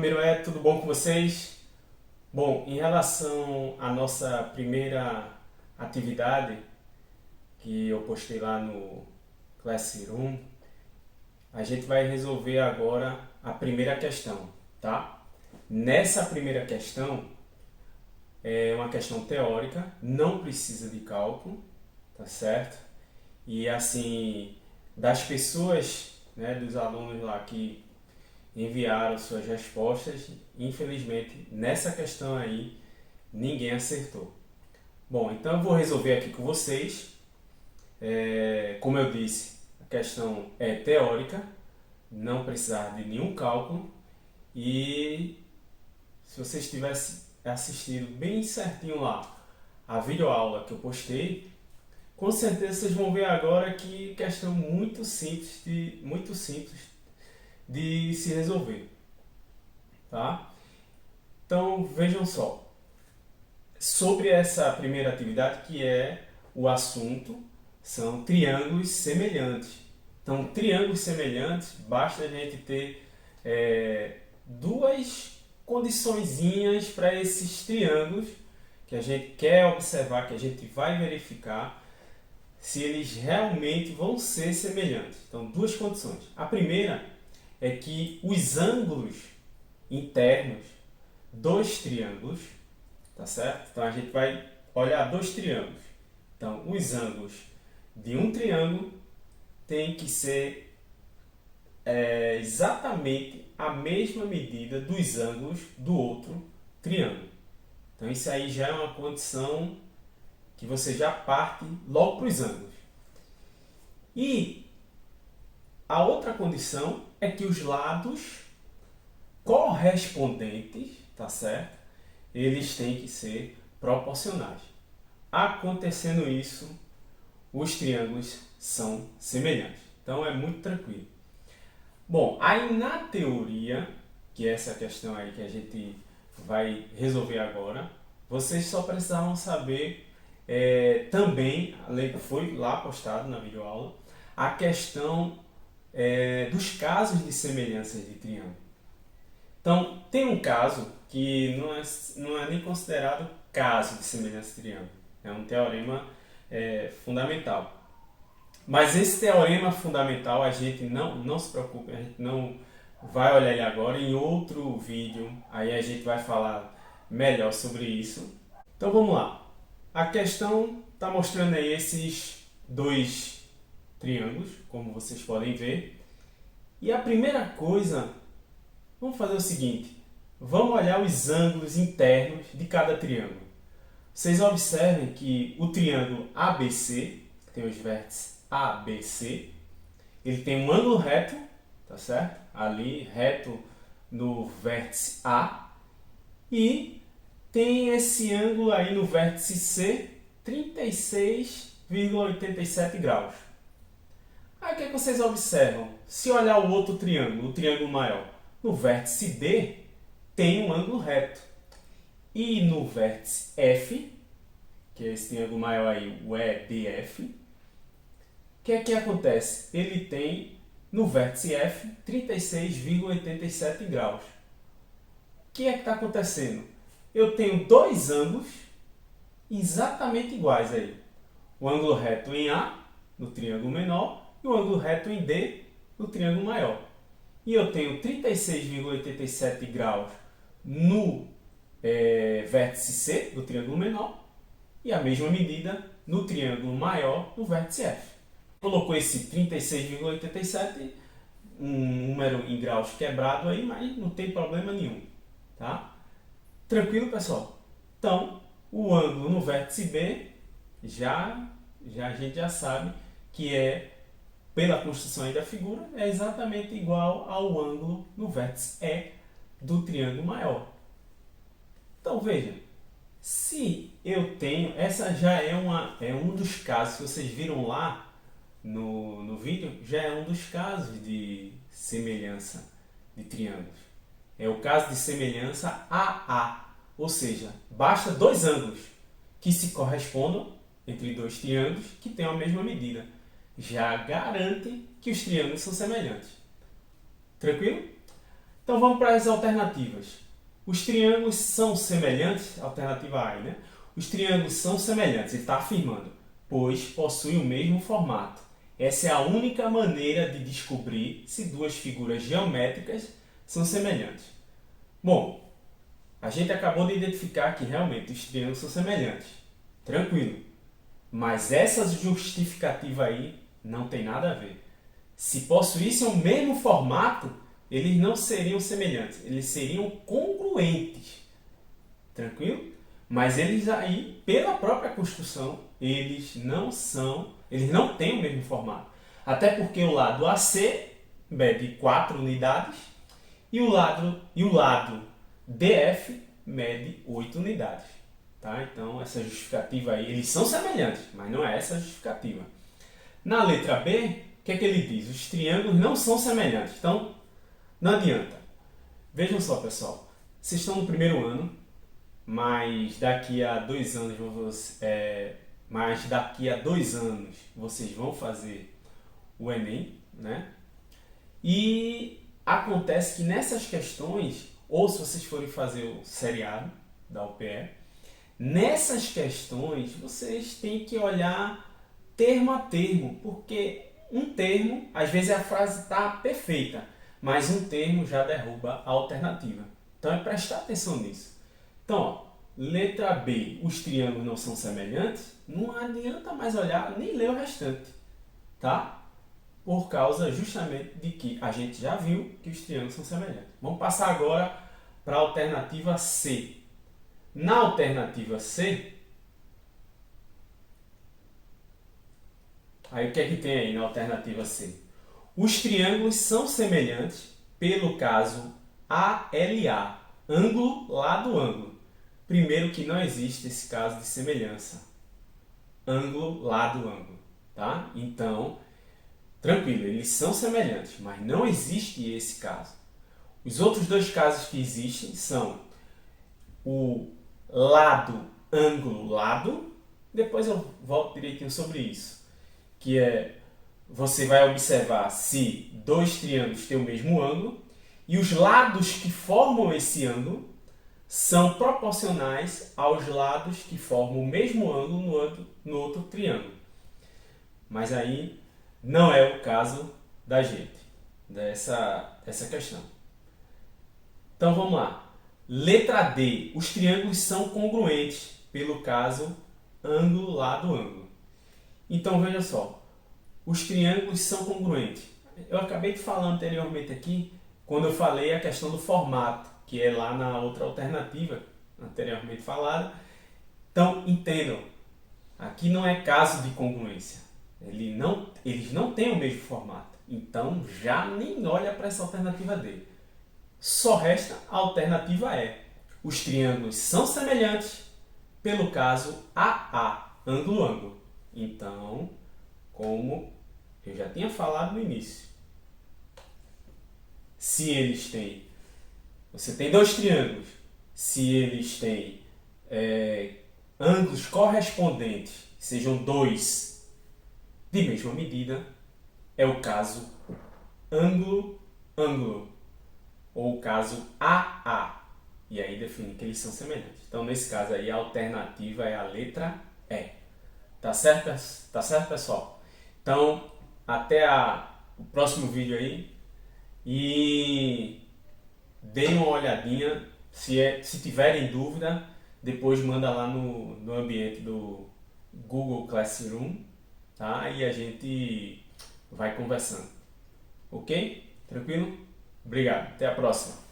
primeiro tudo bom com vocês? Bom, em relação à nossa primeira atividade que eu postei lá no Classroom, a gente vai resolver agora a primeira questão, tá? Nessa primeira questão, é uma questão teórica, não precisa de cálculo, tá certo? E assim, das pessoas, né, dos alunos lá que enviaram suas respostas, infelizmente nessa questão aí ninguém acertou. Bom, então eu vou resolver aqui com vocês. Como eu disse, a questão é teórica, não precisar de nenhum cálculo, e se vocês tivessem assistido bem certinho lá a videoaula que eu postei, com certeza vocês vão ver agora que questão muito simples de se resolver, tá? Então vejam só, sobre essa primeira atividade que é o assunto, são triângulos semelhantes. Então, triângulos semelhantes, basta a gente ter duas condiçõezinhas para esses triângulos que a gente quer observar, que a gente vai verificar se eles realmente vão ser semelhantes. Então, duas condições. A primeira é que os ângulos internos dos triângulos, tá certo? Então a gente vai olhar dois triângulos. Então, os ângulos de um triângulo tem que ser exatamente a mesma medida dos ângulos do outro triângulo. Então isso aí já é uma condição que você já parte logo para os ângulos. E a outra condição é que os lados correspondentes, tá certo? Eles têm que ser proporcionais. Acontecendo isso, os triângulos são semelhantes. Então é muito tranquilo. Bom, aí na teoria, que é essa questão aí que a gente vai resolver agora, vocês só precisavam saber também, foi lá postado na videoaula, a questão dos casos de semelhanças de triângulo. Então, tem um caso que não é nem considerado caso de semelhança de triângulo. É um teorema fundamental. Mas esse teorema fundamental, a gente não se preocupe, a gente não vai olhar ele agora. Em outro vídeo, aí a gente vai falar melhor sobre isso. Então, vamos lá. A questão está mostrando aí esses dois triângulos, como vocês podem ver. E a primeira coisa, vamos fazer o seguinte. Vamos olhar os ângulos internos de cada triângulo. Vocês observem que o triângulo ABC, tem os vértices ABC, ele tem um ângulo reto, tá certo? Ali, reto no vértice A, e tem esse ângulo aí no vértice C, 36,87 graus. Aí o que vocês observam? Se olhar o outro triângulo, o triângulo maior, no vértice D, tem um ângulo reto. E no vértice F, que é esse triângulo maior aí, o EDF, o que é que acontece? Ele tem no vértice F 36,87 graus. O que é que está acontecendo? Eu tenho dois ângulos exatamente iguais aí. O ângulo reto em A, no triângulo menor, e o ângulo reto em D, no triângulo maior. E eu tenho 36,87 graus no vértice C, do triângulo menor, e a mesma medida no triângulo maior, no vértice F. Colocou esse 36,87, um número em graus quebrado aí, mas não tem problema nenhum, tá? Tranquilo, pessoal? Então, o ângulo no vértice B, a gente já sabe que pela construção aí da figura, é exatamente igual ao ângulo no vértice E do triângulo maior. Então, veja, se eu tenho, essa já é um dos casos, que vocês viram lá no vídeo, já é um dos casos de semelhança de triângulos. É o caso de semelhança AA, ou seja, basta dois ângulos que se correspondam entre dois triângulos que tenham a mesma medida. Já garante que os triângulos são semelhantes. Tranquilo? Então vamos para as alternativas. Os triângulos são semelhantes, alternativa A, né? Os triângulos são semelhantes, ele está afirmando, pois possuem o mesmo formato. Essa é a única maneira de descobrir se duas figuras geométricas são semelhantes. Bom, a gente acabou de identificar que realmente os triângulos são semelhantes. Tranquilo. Mas essa justificativa aí não tem nada a ver. Se possuíssem o mesmo formato, eles não seriam semelhantes, eles seriam congruentes. Tranquilo? Mas eles aí, pela própria construção, eles não têm o mesmo formato. Até porque o lado AC mede 4 unidades e o lado DF mede 8 unidades. Tá? Então, essa justificativa aí, eles são semelhantes, mas não é essa a justificativa. Na letra B, o que é que ele diz? Os triângulos não são semelhantes. Então, não adianta. Vejam só, pessoal. Vocês estão no primeiro ano, mas daqui a 2 anos vocês vão fazer o Enem, né? E acontece que nessas questões, ou se vocês forem fazer o seriado da UPE, nessas questões vocês têm que olhar termo a termo, porque um termo, às vezes a frase está perfeita, mas um termo já derruba a alternativa. Então é prestar atenção nisso. Então, ó, letra B, os triângulos não são semelhantes, não adianta mais olhar nem ler o restante, tá? Por causa justamente de que a gente já viu que os triângulos são semelhantes. Vamos passar agora para a alternativa C. Na alternativa C, aí o que é que tem aí na alternativa C? Os triângulos são semelhantes pelo caso ALA, ângulo lado ângulo. Primeiro que não existe esse caso de semelhança, ângulo lado ângulo, tá? Então, tranquilo, eles são semelhantes, mas não existe esse caso. Os outros dois casos que existem são o lado ângulo lado, depois eu volto direitinho sobre isso, que é você vai observar se dois triângulos têm o mesmo ângulo e os lados que formam esse ângulo são proporcionais aos lados que formam o mesmo ângulo no outro triângulo. Mas aí não é o caso da gente, dessa questão. Então vamos lá. Letra D. Os triângulos são congruentes pelo caso ângulo lado ângulo. Então veja só. Os triângulos são congruentes. Eu acabei de falar anteriormente aqui, quando eu falei a questão do formato, que é lá na outra alternativa, anteriormente falada. Então, entendam, aqui não é caso de congruência. Eles não têm o mesmo formato. Então, já nem olha para essa alternativa D. Só resta a alternativa E. Os triângulos são semelhantes pelo caso AA, ângulo-ângulo. Então, como eu já tinha falado no início, se eles têm, você tem dois triângulos, se eles têm ângulos correspondentes, sejam dois de mesma medida, é o caso ângulo-ângulo, ou o caso AA, e aí define que eles são semelhantes. Então, nesse caso aí, a alternativa é a letra E. Tá certo, pessoal? Então, até o próximo vídeo aí. E deem uma olhadinha. Se tiverem dúvida, depois manda lá no ambiente do Google Classroom, tá? E a gente vai conversando. Ok? Tranquilo? Obrigado. Até a próxima.